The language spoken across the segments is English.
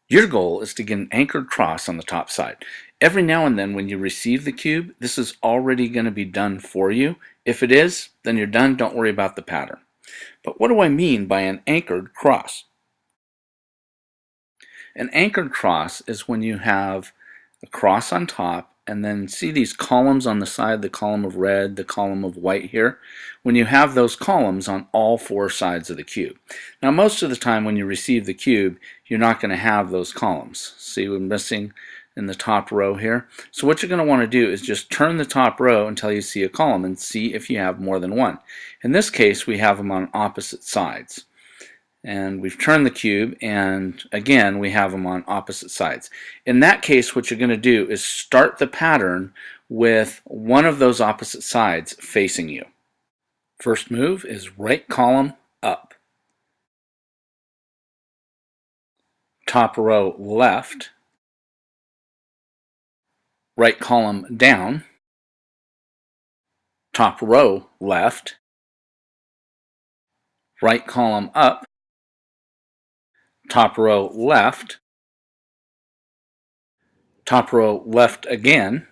Your goal is to get an anchored cross on the top side. Every now and then when you receive the cube, this is already going to be done for you. If it is, then you're done. Don't worry about the pattern. But what do I mean by an anchored cross? An anchored cross is when you have a cross on top and then see these columns on the side, the column of red, the column of white here. When you have those columns on all four sides of the cube. Now most of the time when you receive the cube, you're not going to have those columns. See, we're missing in the top row here. So what you're going to want to do is just turn the top row until you see a column and see if you have more than one. In this case, we have them on opposite sides. And we've turned the cube, and again we have them on opposite sides. In that case, what you're going to do is start the pattern with one of those opposite sides facing you. First move is right column up, top row left, right column down, top row left, right column up, top row left, top row left again,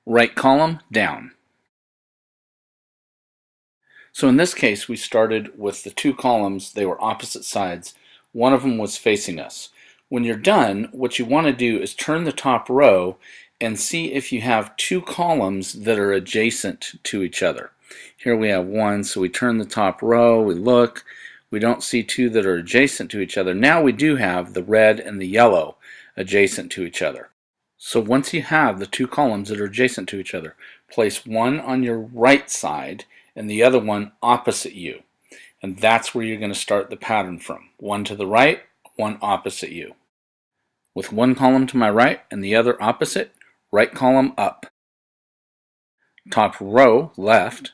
right column down. So in this case, we started with the two columns. They were opposite sides. One of them was facing us. When you're done, what you want to do is turn the top row and see if you have two columns that are adjacent to each other. Here we have one, so we turn the top row, we look, we don't see two that are adjacent to each other. Now we do have the red and the yellow adjacent to each other. So once you have the two columns that are adjacent to each other, place one on your right side and the other one opposite you. And that's where you're going to start the pattern from. One to the right, one opposite you. With one column to my right and the other opposite, right column up. Top row left,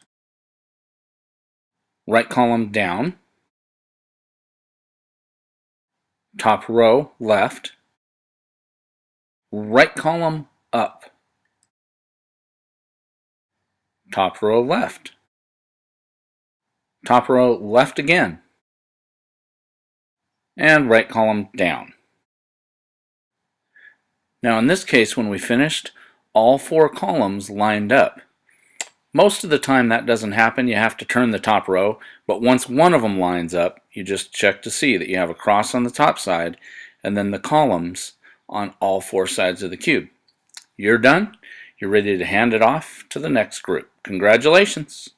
right column down, top row left, right column up, top row left, top row left again, and right column down. Now in this case, when we finished, all four columns lined up. Most of the time that doesn't happen. You have to turn the top row, but once one of them lines up, you just check to see that you have a cross on the top side and then the columns on all four sides of the cube. You're done. You're ready to hand it off to the next group. Congratulations!